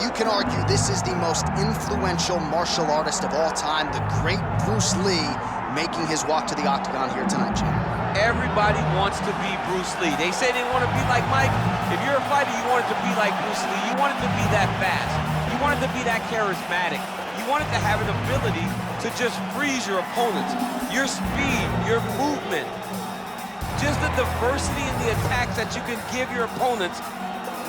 you can argue this is the most influential martial artist of all time, the great Bruce Lee, making his walk to the octagon here tonight, Jim. Everybody wants to be Bruce Lee. They say they want to be like Mike. If you're a fighter, you want it to be like Bruce Lee. You want it to be that fast. You want it to be that charismatic. You want it to have an ability to just freeze your opponents. Your speed, your movement, just the diversity in the attacks that you can give your opponents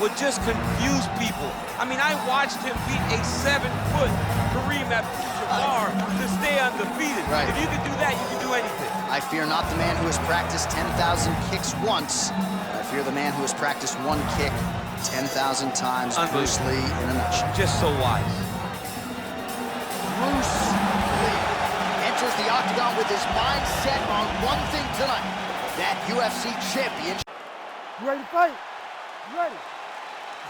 would just confuse people. I mean, I watched him beat a 7-foot Kareem Abdul-Jabbar to stay undefeated. Right. If you can do that, you can do anything. I fear not the man who has practiced 10,000 kicks once. I fear the man who has practiced one kick 10,000 times. Bruce Lee in a nutshell. Just so wise. Bruce Lee enters the octagon with his mind set on one thing tonight, that UFC championship. You ready to fight? You ready?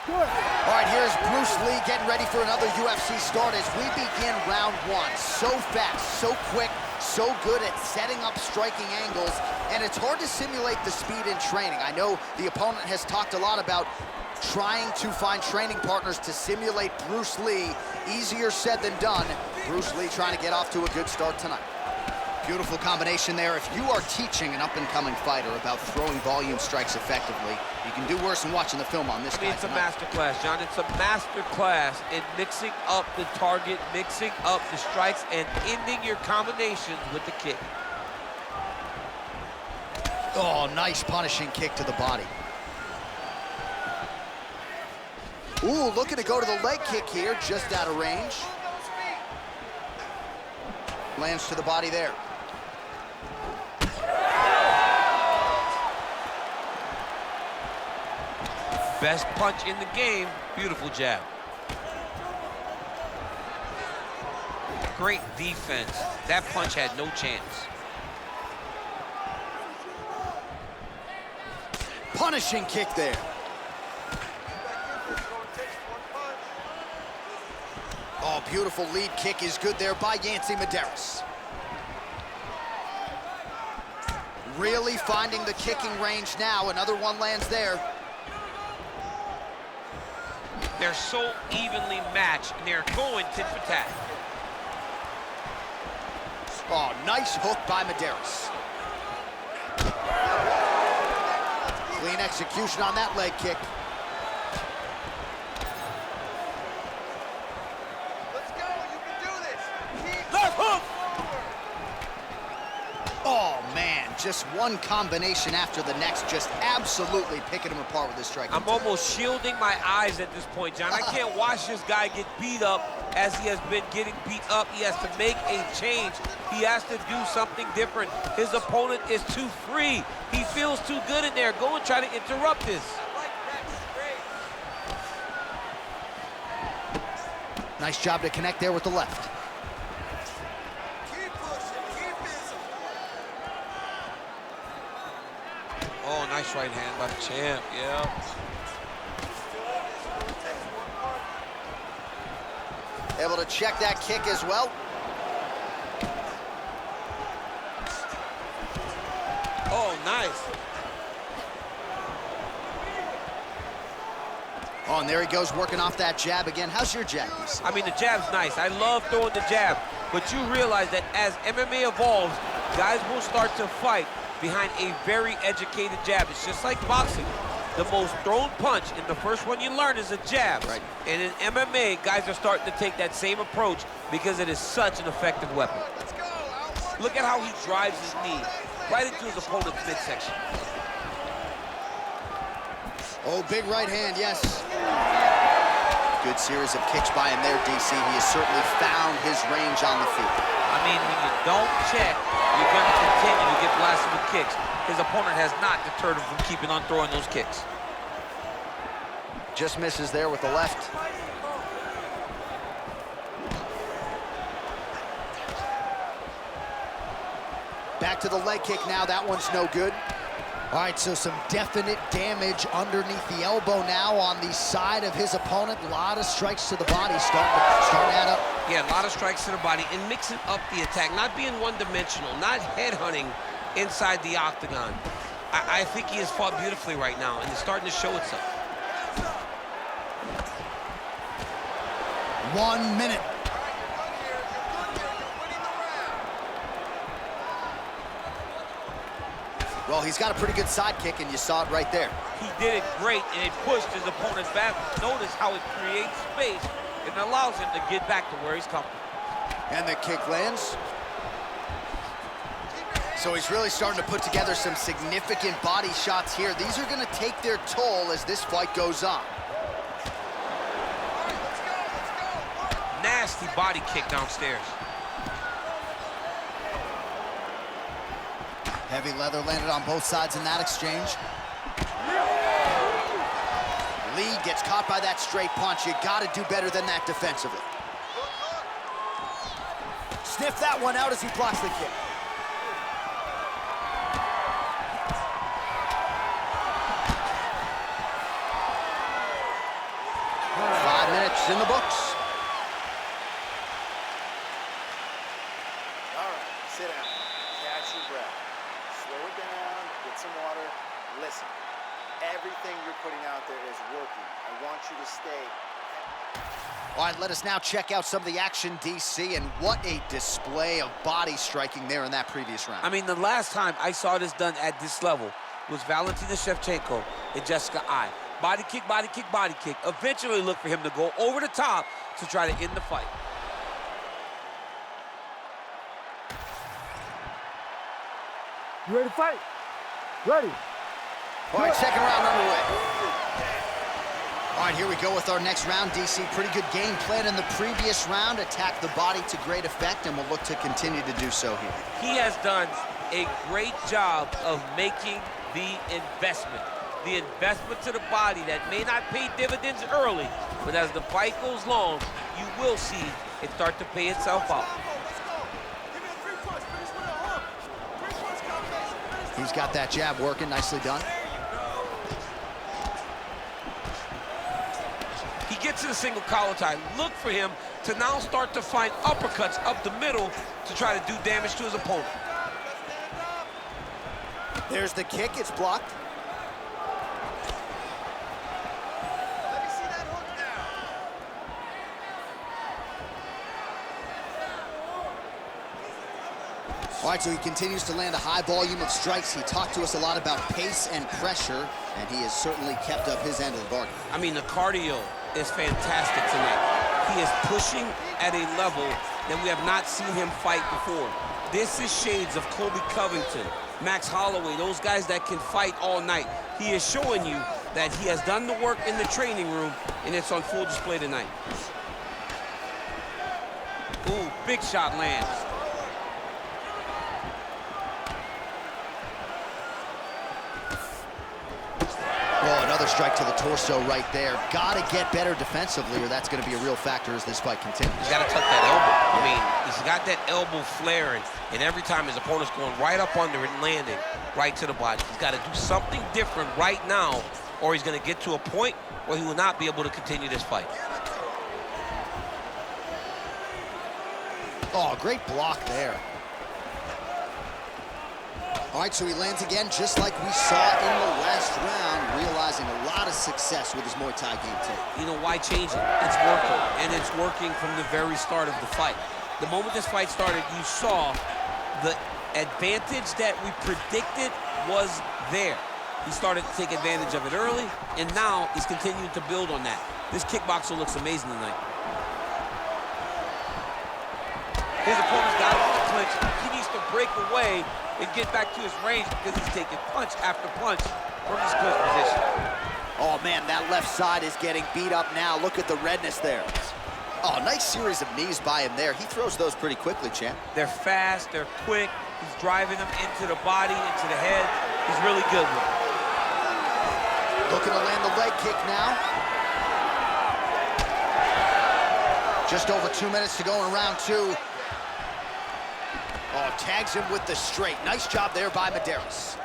Good. All right, here's Bruce Lee getting ready for another UFC start as we begin round one. So fast, so quick, so good at setting up striking angles, and it's hard to simulate the speed in training. I know the opponent has talked a lot about trying to find training partners to simulate Bruce Lee. Easier said than done. Bruce Lee trying to get off to a good start tonight. Beautiful combination there. If you are teaching an up-and-coming fighter about throwing volume strikes effectively, you can do worse than watching the film on this guy. It's a master class, John. It's a master class in mixing up the target, mixing up the strikes, and ending your combinations with the kick. Oh, nice punishing kick to the body. Ooh, looking to go to the leg kick here, just out of range. Lands to the body there. Best punch in the game, beautiful jab. Great defense. That punch had no chance. Punishing kick there. Oh, beautiful lead kick is good there by Yancy Medeiros. Really finding the kicking range now. Another one lands there. They're so evenly matched, and they're going tit for tat. Oh, nice hook by Medeiros. Clean execution on that leg kick. Let's go, you can do this. Left hook! Oh, man, just one combination after the next, just absolutely picking him apart with this strike. I'm almost shielding my eyes at this point, John. I can't watch this guy get beat up as he has been getting beat up. He has to make a change. He has to do something different. His opponent is too free. He feels too good in there. Go and try to interrupt this. Nice job to connect there with the left. Oh, nice right hand by the champ, yeah. Able to check that kick as well. Oh, nice. Oh, and there he goes, working off that jab again. How's your jab? I mean, the jab's nice. I love throwing the jab, but you realize that as MMA evolves, guys will start to fight behind a very educated jab. It's just like boxing. The most thrown punch, and the first one you learn is a jab. Right. And in MMA, guys are starting to take that same approach because it is such an effective weapon. Look at how he drives his knee right into his opponent's midsection. Oh, big right hand, yes. Good series of kicks by him there, DC. He has certainly found his range on the feet. I mean, when you don't check, you're going to continue to get blasted with kicks. His opponent has not deterred him from keeping on throwing those kicks. Just misses there with the left. Back to the leg kick now. That one's no good. All right, so some definite damage underneath the elbow now on the side of his opponent. A lot of strikes to the body starting to add up. Yeah, a lot of strikes to the body and mixing up the attack, not being one-dimensional, not headhunting inside the octagon. I think he has fought beautifully right now, and it's starting to show itself. 1 minute. Well, he's got a pretty good sidekick, and you saw it right there. He did it great, and it pushed his opponent back. Notice how it creates space and allows him to get back to where he's comfortable. And the kick lands. So he's really starting to put together some significant body shots here. These are going to take their toll as this fight goes on. Nasty body kick downstairs. Heavy leather landed on both sides in that exchange. Lee gets caught by that straight punch. You got to do better than that defensively. Sniff that one out as he blocks the kick. In the books. All right, sit down, catch your breath, slow it down, get some water, listen. Everything you're putting out there is working. I want you to stay. All right, let us now check out some of the action, DC, and what a display of body striking there in that previous round. I mean, the last time I saw this done at this level was Valentina Shevchenko and Jessica Ai. Body kick, body kick, body kick. Eventually look for him to go over the top to try to end the fight. You ready to fight? Ready. All right, second round underway. All right, here we go with our next round, DC. Pretty good game plan in the previous round. Attacked the body to great effect, and we'll look to continue to do so here. He has done a great job of making the investment. The investment to the body that may not pay dividends early, but as the fight goes long, you will see it start to pay itself out. He's got that jab working, nicely done. He gets to the single collar tie. Look for him to now start to find uppercuts up the middle to try to do damage to his opponent. There's the kick, it's blocked. All right, so he continues to land a high volume of strikes. He talked to us a lot about pace and pressure, and he has certainly kept up his end of the bargain. I mean, the cardio is fantastic tonight. He is pushing at a level that we have not seen him fight before. This is shades of Colby Covington, Max Holloway, those guys that can fight all night. He is showing you that he has done the work in the training room, and it's on full display tonight. Ooh, big shot lands. Oh, another strike to the torso right there. Gotta get better defensively, or that's gonna be a real factor as this fight continues. He's gotta tuck that elbow. I mean, he's got that elbow flaring, and every time his opponent's going right up under it and landing right to the body. He's gotta do something different right now, or he's gonna get to a point where he will not be able to continue this fight. Oh, great block there. All right, so he lands again, just like we saw in the last round, realizing a lot of success with his Muay Thai game, too. You know, why change it? It's working, and it's working from the very start of the fight. The moment this fight started, you saw the advantage that we predicted was there. He started to take advantage of it early, and now he's continuing to build on that. This kickboxer looks amazing tonight. His opponent's got him in the clinch. He needs to break away and get back to his range because he's taking punch after punch from his clinch position. Oh, man, that left side is getting beat up now. Look at the redness there. Oh, nice series of knees by him there. He throws those pretty quickly, champ. They're fast, they're quick. He's driving them into the body, into the head. He's really good with it. Looking to land the leg kick now. Just over 2 minutes to go in round two. Oh, tags him with the straight. Nice job there by Medeiros.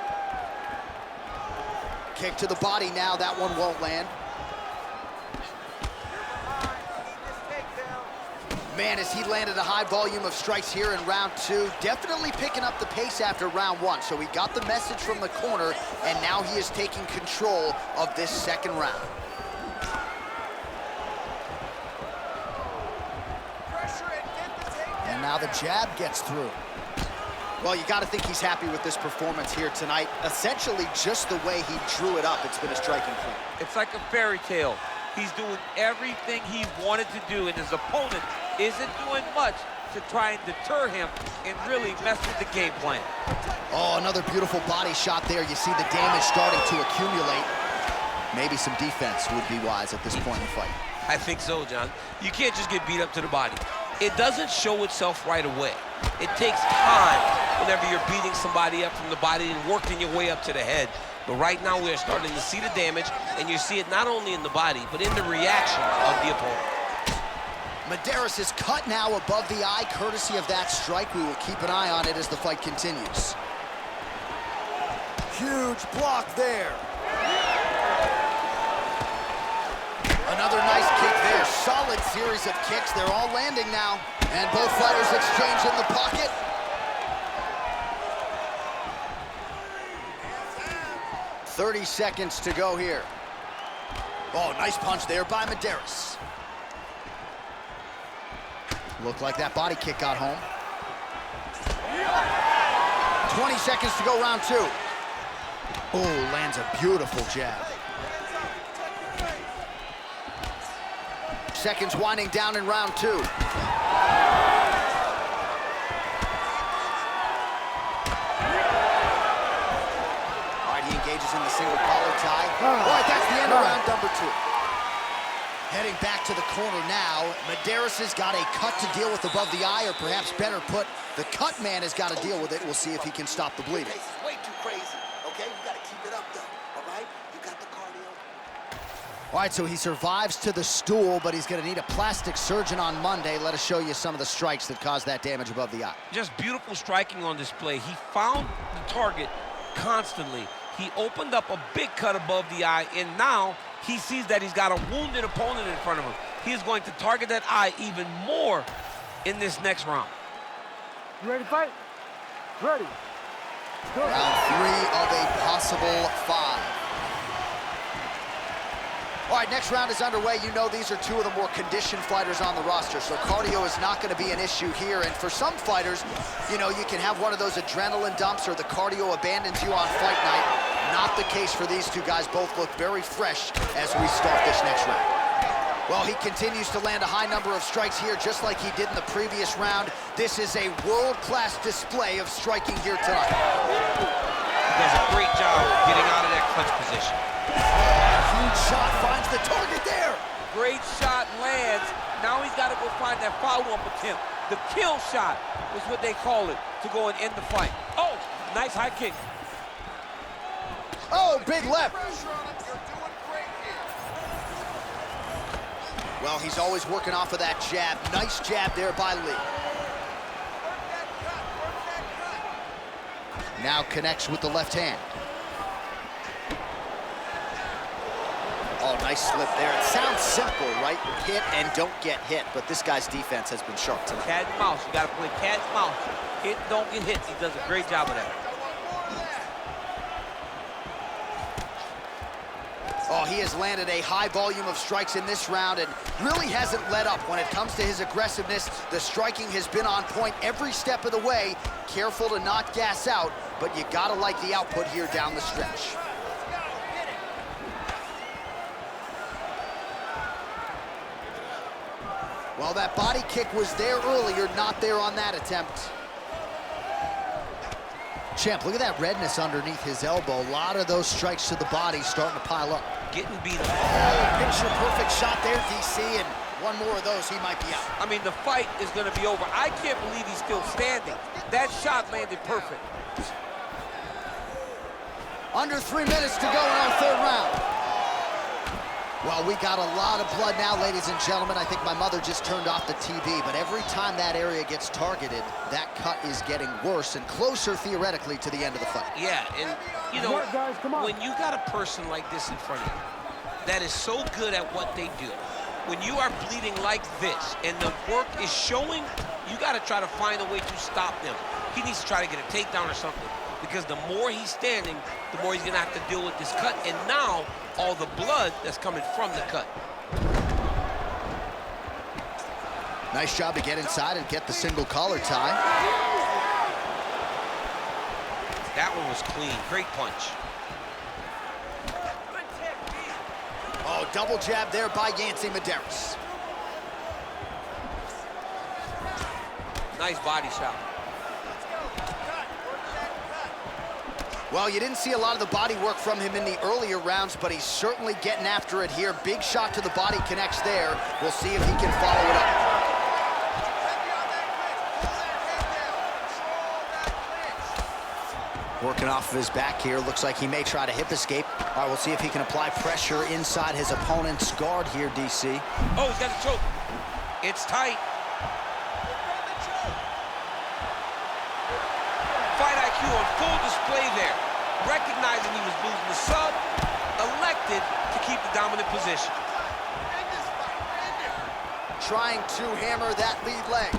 Kick to the body now. That one won't land. Man, as he landed a high volume of strikes here in round two, definitely picking up the pace after round one. So he got the message from the corner, and now he is taking control of this second round. now. The jab gets through. Well, you got to think he's happy with this performance here tonight. Essentially, just the way he drew it up, it's been a striking point. It's like a fairy tale. He's doing everything he wanted to do, and his opponent isn't doing much to try and deter him and really mess with the game plan. Oh, another beautiful body shot there. You see the damage starting to accumulate. Maybe some defense would be wise at this point in the fight. I think so, John. You can't just get beat up to the body. It doesn't show itself right away. It takes time whenever you're beating somebody up from the body and working your way up to the head. But right now we're starting to see the damage, and you see it not only in the body, but in the reaction of the opponent. Medeiros is cut now above the eye, courtesy of that strike. We will keep an eye on it as the fight continues. Huge block there. Another nice kick there. Solid series of kicks. They're all landing now. And both fighters exchange in the pocket. "30 seconds to go here." Oh, nice punch there by Medeiros. Looked like that body kick got home. 20 seconds to go, round two. Oh, lands a beautiful jab. Seconds winding down in round two. All right, he engages in the single collar tie. All right, that's the end of round number two. Heading back to the corner now. Medeiros has got a cut to deal with above the eye, or perhaps better put, the cut man has got to deal with it. We'll see if he can stop the bleeding. This is way too crazy, okay? You gotta keep it up, though, all right? You got the cardio. All right, so he survives to the stool, but he's going to need a plastic surgeon on Monday. Let us show you some of the strikes that caused that damage above the eye. Just beautiful striking on display. He found the target constantly. He opened up a big cut above the eye, and now he sees that he's got a wounded opponent in front of him. He is going to target that eye even more in this next round. You ready to fight? Ready. Go. Round three of a possible 5. All right, next round is underway. You know these are two of the more conditioned fighters on the roster, so cardio is not going to be an issue here. And for some fighters, you know, you can have one of those adrenaline dumps or the cardio abandons you on fight night. Not the case for these two guys. Both look very fresh as we start this next round. Well, he continues to land a high number of strikes here, just like he did in the previous round. This is a world-class display of striking here tonight. He does a great job getting out of that clinch position. Huge shot finds the target there. Great shot lands. Now he's got to go find that follow-up attempt. The kill shot was what they call it, to go and end the fight. Oh, nice high kick. Oh, big left. Pressure on him. You're doing great here. Well, he's always working off of that jab. Nice jab there by Lí. Work that cut. Now connects with the left hand. Oh, nice slip there. It sounds simple, right? Hit and don't get hit, but this guy's defense has been sharp tonight. Cat and mouse. You got to play cat and mouse. Hit, don't get hit. He does a great job of that. Oh, he has landed a high volume of strikes in this round and really hasn't let up. When it comes to his aggressiveness, the striking has been on point every step of the way. Careful to not gas out, but you gotta like the output here down the stretch. Well, that body kick was there earlier, not there on that attempt. Champ, look at that redness underneath his elbow. A lot of those strikes to the body starting to pile up. Getting beat up. Oh, picture-perfect shot there, DC, and one more of those, he might be out. I mean, the fight is going to be over. I can't believe he's still standing. That shot landed perfect. Under 3 minutes to go in our third round. Well, we got a lot of blood now, ladies and gentlemen. I think my mother just turned off the TV, but every time that area gets targeted, that cut is getting worse and closer, theoretically, to the end of the fight. Yeah, and, you know, Work, guys, come on. when you got a person like this in front of you that is so good at what they do, when you are bleeding like this and the work is showing, you got to try to find a way to stop them. He needs to try to get a takedown or something, because the more he's standing, the more he's going to have to deal with this cut, and now all the blood that's coming from the cut. Nice job to get inside and get the single collar tie. That one was clean. Great punch. Oh, double jab there by Yancy Medeiros. Nice body shot. Well, you didn't see a lot of the body work from him in the earlier rounds, but he's certainly getting after it here. Big shot to the body connects there. We'll see if he can follow it up. Working off of his back here. Looks like he may try to hip escape. All right, we'll see if he can apply pressure inside his opponent's guard here, DC. Oh, he's got a choke. It's tight. Fight IQ on full display there. Recognizing he was losing the sub, elected to keep the dominant position. Trying to hammer that lead leg.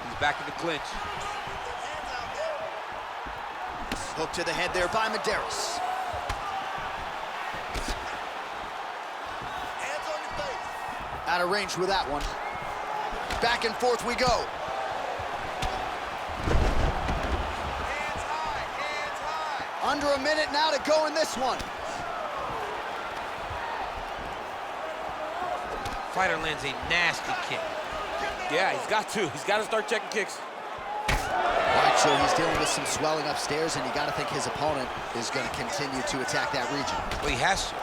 He's back in the clinch. Hook to the head there by Medeiros. Hands on your face. Out of range with that one. Back and forth we go. Hands high, hands high. Under a minute now to go in this one. Fighter lands a nasty kick. Yeah, he's got to. He's got to start checking kicks. All right, so he's dealing with some swelling upstairs, and you got to think his opponent is going to continue to attack that region. Well, he has to.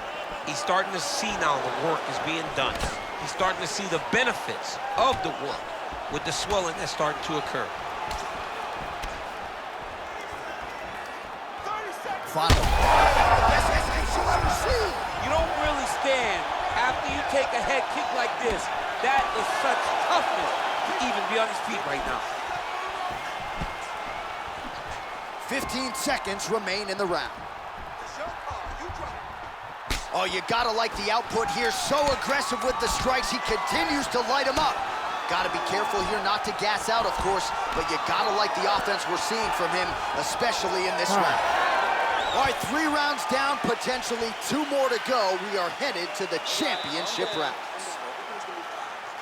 He's starting to see now the work is being done. He's starting to see the benefits of the work with the swelling that's starting to occur. Final. You don't really stand after you take a head kick like this. That is such toughness to even be on his feet right now. 15 seconds remain in the round. Oh, you gotta like the output here. So aggressive with the strikes. He continues to light him up. Gotta be careful here not to gas out, of course, but you gotta like the offense we're seeing from him, especially in this round. All right, 3 rounds down, potentially 2 more to go. We are headed to the championship rounds.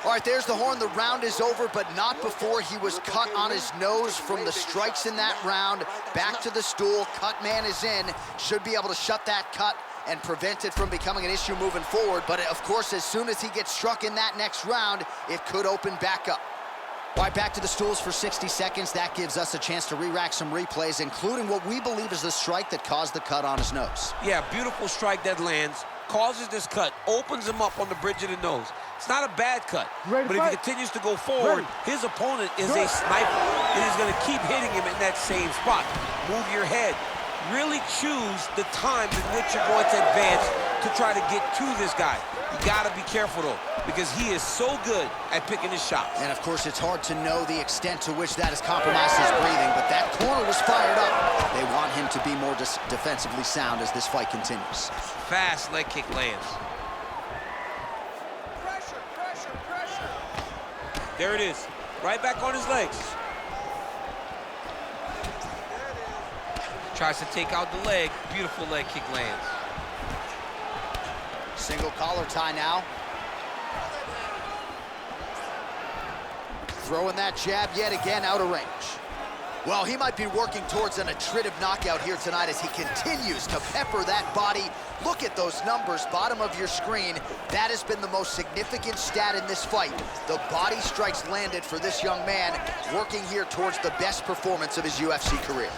All right, there's the horn. The round is over, but not before he was cut on his nose from the strikes in that round. Back to the stool. Cut man is in. Should be able to shut that cut and prevent it from becoming an issue moving forward. But, of course, as soon as he gets struck in that next round, it could open back up. All right, back to the stools for 60 seconds. That gives us a chance to re-rack some replays, including what we believe is the strike that caused the cut on his nose. Yeah, beautiful strike that lands, causes this cut, opens him up on the bridge of the nose. It's not a bad cut, but if he continues to go forward, his opponent is a sniper, and he's going to keep hitting him in that same spot. Move your head. Really choose the times in which you're going to advance to try to get to this guy. You got to be careful, though, because he is so good at picking his shots. And, of course, it's hard to know the extent to which that has compromised his breathing, but that corner was fired up. They want him to be more defensively sound as this fight continues. Fast leg kick lands. Pressure, pressure, pressure. There it is. Right back on his legs. Tries to take out the leg. Beautiful leg kick lands. Single collar tie now. Throwing that jab yet again out of range. Well, he might be working towards an attritive knockout here tonight as he continues to pepper that body. Look at those numbers, bottom of your screen. That has been the most significant stat in this fight. The body strikes landed for this young man, working here towards the best performance of his UFC career.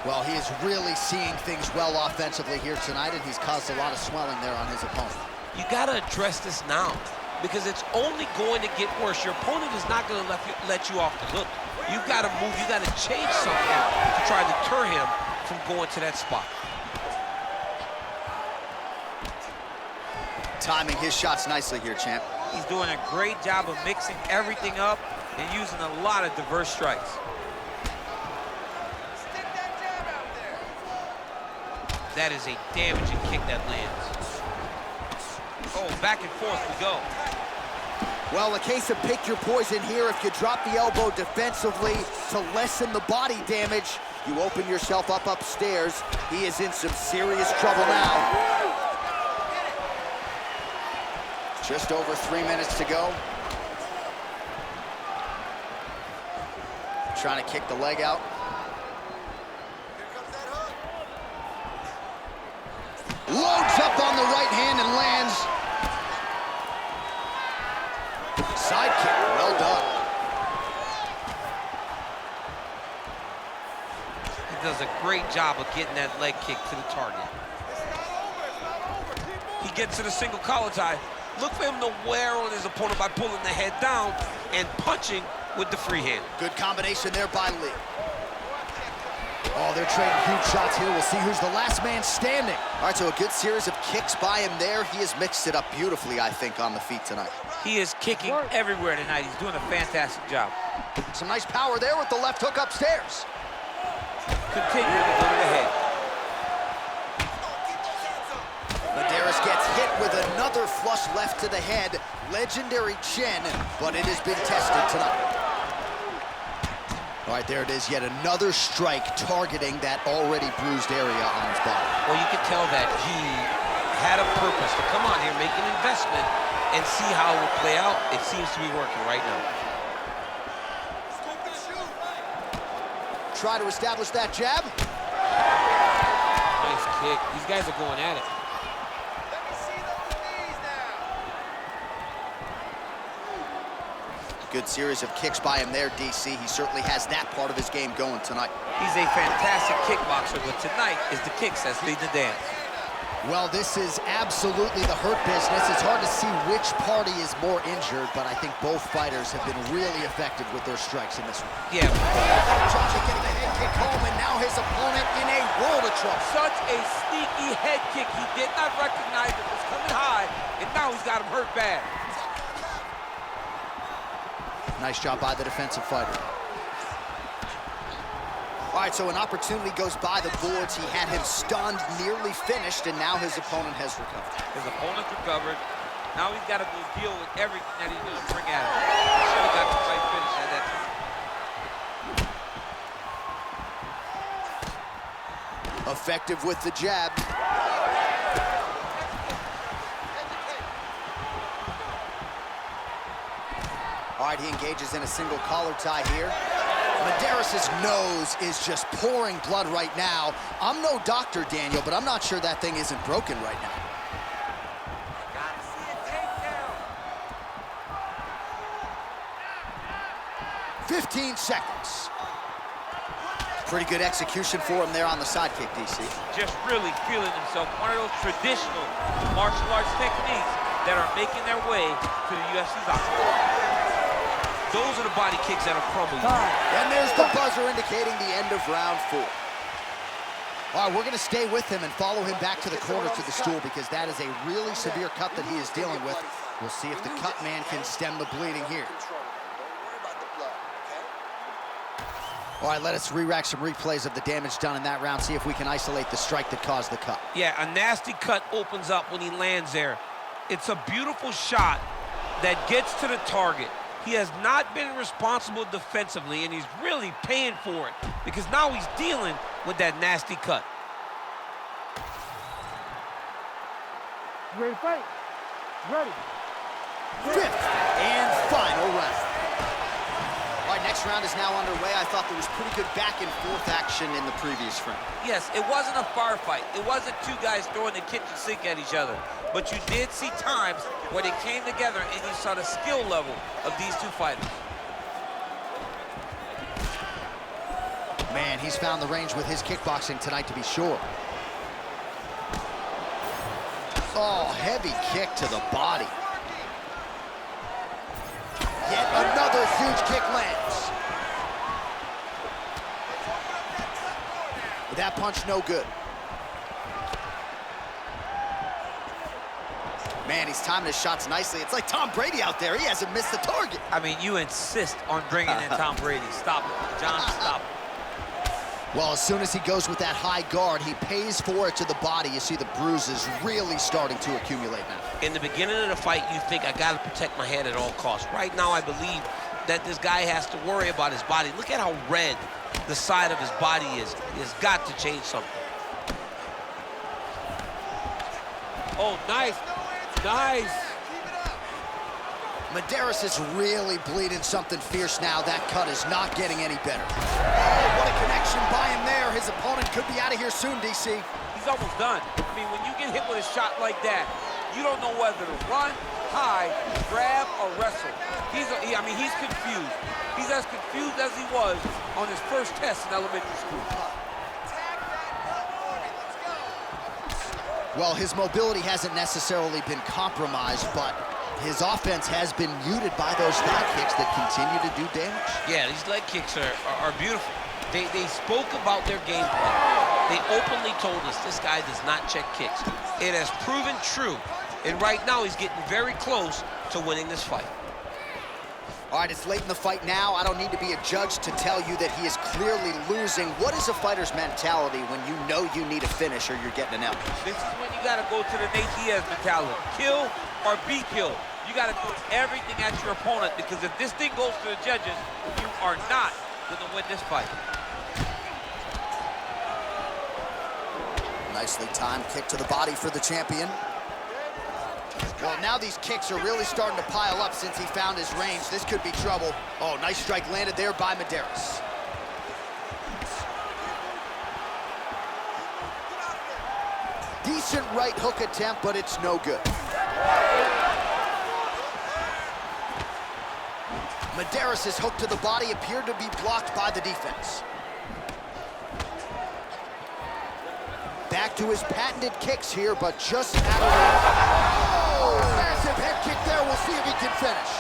Well, he is really seeing things well offensively here tonight, and he's caused a lot of swelling there on his opponent. You got to address this now, because it's only going to get worse. Your opponent is not going to let you off the hook. You've got to move. You've got to change something to try to deter him from going to that spot. Timing his shots nicely here, champ. He's doing a great job of mixing everything up and using a lot of diverse strikes. Stick that jab out there. That is a damaging kick that lands. Oh, back and forth we go. Well, a case of pick your poison here. If you drop the elbow defensively to lessen the body damage, you open yourself up upstairs. He is in some serious trouble now. Just over 3 minutes to go. trying to kick the leg out. Here comes that hook. Loads up on the right hand and lands. Side kick, well done. He does a great job of getting that leg kick to the target. He gets to the single collar tie. Look for him to wear on his opponent by pulling the head down and punching with the free hand. Good combination there by Lí. Oh, they're trading huge shots here. We'll see who's the last man standing. All right, so a good series of kicks by him there. He has mixed it up beautifully, I think, on the feet tonight. He is kicking everywhere tonight. He's doing a fantastic job. Some nice power there with the left hook upstairs. Continue to go to the head. Medeiros gets hit with another flush left to the head. Legendary chin, but it has been tested tonight. All right, there it is, yet another strike targeting that already bruised area on his body. Well, you can tell that he had a purpose to come on here, make an investment, and see how it will play out. It seems to be working right now. Try to establish that jab. Nice kick. These guys are going at it. Let me see those knees now. Good series of kicks by him there, DC. He certainly has that part of his game going tonight. He's a fantastic kickboxer, but tonight is the kicks that lead the dance. Well, this is absolutely the hurt business. It's hard to see which party is more injured, but I think both fighters have been really effective with their strikes in this one. Yeah. Johnson getting the head kick home, and now his opponent in a world of trouble. Such a sneaky head kick. He did not recognize it was coming high, and now he's got him hurt bad. Nice job by the defensive fighter. All right, so an opportunity goes by the boards. He had him stunned, nearly finished, and now his opponent has recovered. His opponent's recovered. Now he's got to go deal with everything that he's going to bring at him. He should have got the fight finished at that time. Effective with the jab. All right, he engages in a single collar tie here. Medeiros' nose is just pouring blood right now. I'm no doctor, Daniel, but I'm not sure that thing isn't broken right now. Gotta see a takedown. 15 seconds. Pretty good execution for him there on the side kick, DC. Just really feeling himself. One of those traditional martial arts techniques that are making their way to the UFC's octagon. Those are the body kicks that'll crumble you. And there's the buzzer indicating the end of round 4. All right, we're going to stay with him and follow him back to the corner to the stool because that is a really severe cut that he is dealing with. We'll see if the cut man can stem the bleeding here. Don't worry about the blood, okay? All right, let us re-rack some replays of the damage done in that round, see if we can isolate the strike that caused the cut. Yeah, a nasty cut opens up when he lands there. It's a beautiful shot that gets to the target. He has not been responsible defensively, and he's really paying for it because now he's dealing with that nasty cut. You ready to fight? Ready. 5th and final round. All right, next round is now underway. I thought there was pretty good back and forth action in the previous round. Yes, it wasn't a firefight. It wasn't two guys throwing the kitchen sink at each other. But you did see times where they came together and you saw the skill level of these two fighters. Man, he's found the range with his kickboxing tonight, to be sure. Oh, heavy kick to the body. Yet another huge kick lands. That punch no good. Man, he's timing his shots nicely. It's like Tom Brady out there. He hasn't missed the target. I mean, you insist on bringing in Tom Brady. Stop it, John, stop it. Well, as soon as he goes with that high guard, he pays for it to the body. You see the bruises really starting to accumulate now. In the beginning of the fight, you think, I got to protect my head at all costs. Right now, I believe that this guy has to worry about his body. Look at how red the side of his body is. He has got to change something. Oh, nice. Nice. Medeiros is really bleeding something fierce now. That cut is not getting any better. Oh, what a connection by him there. His opponent could be out of here soon, DC. He's almost done. I mean, when you get hit with a shot like that, you don't know whether to run, hide, grab, or wrestle. He's confused. He's as confused as he was on his first test in elementary school. Well, his mobility hasn't necessarily been compromised, but his offense has been muted by those thigh kicks that continue to do damage. Yeah, these leg kicks are beautiful. They spoke about their game plan. They openly told us this guy does not check kicks. It has proven true, and right now he's getting very close to winning this fight. All right, it's late in the fight now. I don't need to be a judge to tell you that he is clearly losing. What is a fighter's mentality when you know you need a finish or you're getting an L? This is when you got to go to the Nate Diaz mentality. Kill or be killed. You got to do everything at your opponent, because if this thing goes to the judges, you are not going to win this fight. Nicely timed kick to the body for the champion. Well, now these kicks are really starting to pile up since he found his range. This could be trouble. Oh, nice strike landed there by Medeiros. Decent right hook attempt, but it's no good. Medeiros' hook to the body appeared to be blocked by the defense. Back to his patented kicks here, but just out of range. Oh, massive head kick there. We'll see if he can finish.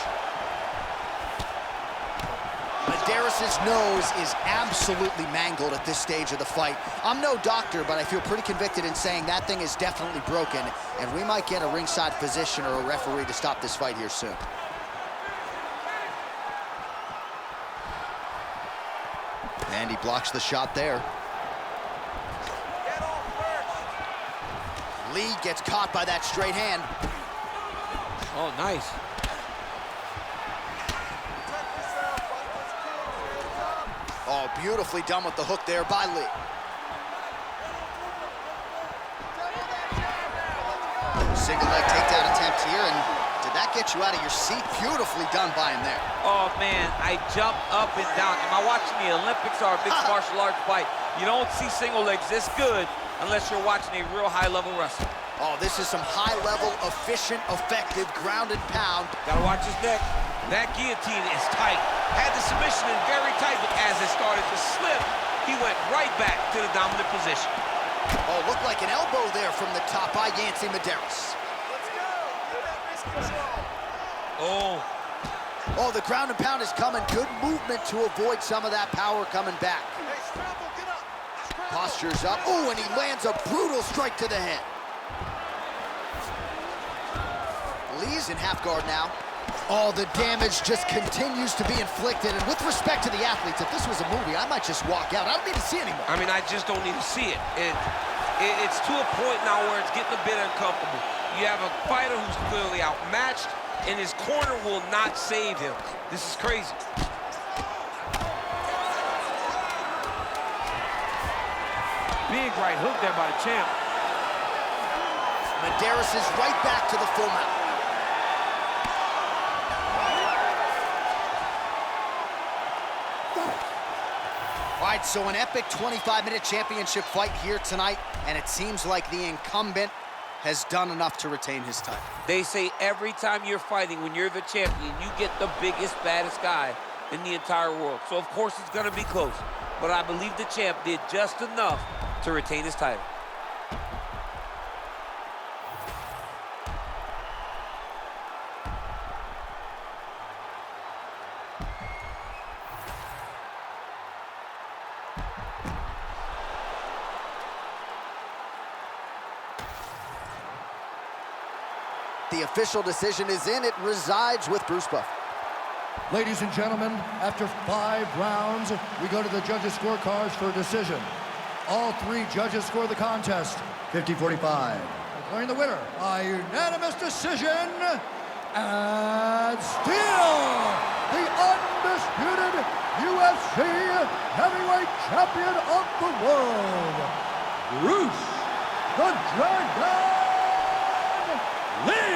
Medeiros' nose is absolutely mangled at this stage of the fight. I'm no doctor, but I feel pretty convicted in saying that thing is definitely broken, and we might get a ringside physician or a referee to stop this fight here soon. And he blocks the shot there. Lí gets caught by that straight hand. Oh, nice. Oh, beautifully done with the hook there by Lí. Single leg takedown attempt here, and did that get you out of your seat? Beautifully done by him there. Oh, man, I jumped up and down. Am I watching the Olympics or a mixed martial arts fight? You don't see single legs this good unless you're watching a real high-level wrestler. Oh, this is some high-level, efficient, effective ground and pound. Gotta watch his neck. That guillotine is tight. Had the submission in very tight, but as it started to slip, he went right back to the dominant position. Oh, looked like an elbow there from the top by Yancy Medeiros. Let's go. Get that wrist control. Oh. Oh, the ground and pound is coming. Good movement to avoid some of that power coming back. Hey, scramble, get up. Scramble. Postures up. Oh, and he lands a brutal strike to the head. Lí's in half guard now. Oh, the damage just continues to be inflicted. And with respect to the athletes, if this was a movie, I might just walk out. I don't need to see anymore. I mean, I just don't need to see it. It's to a point now where it's getting a bit uncomfortable. You have a fighter who's clearly outmatched, and his corner will not save him. This is crazy. Big right hook there by the champ. Medeiros is right back to the full mount. All right, so an epic 25-minute championship fight here tonight, and it seems like the incumbent has done enough to retain his title. They say every time you're fighting, when you're the champion, you get the biggest, baddest guy in the entire world. So, of course, it's going to be close. But I believe the champ did just enough to retain his title. The official decision is in. It resides with Bruce Buffer. Ladies and gentlemen, after 5 rounds, we go to the judges' scorecards for a decision. All 3 judges score the contest, 50-45. Declaring the winner by unanimous decision, and still the undisputed UFC heavyweight champion of the world, Bruce the Dragon Lí.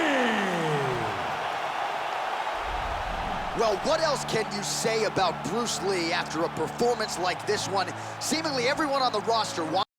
Well, what else can you say about Bruce Lee after a performance like this one? Seemingly everyone on the roster wants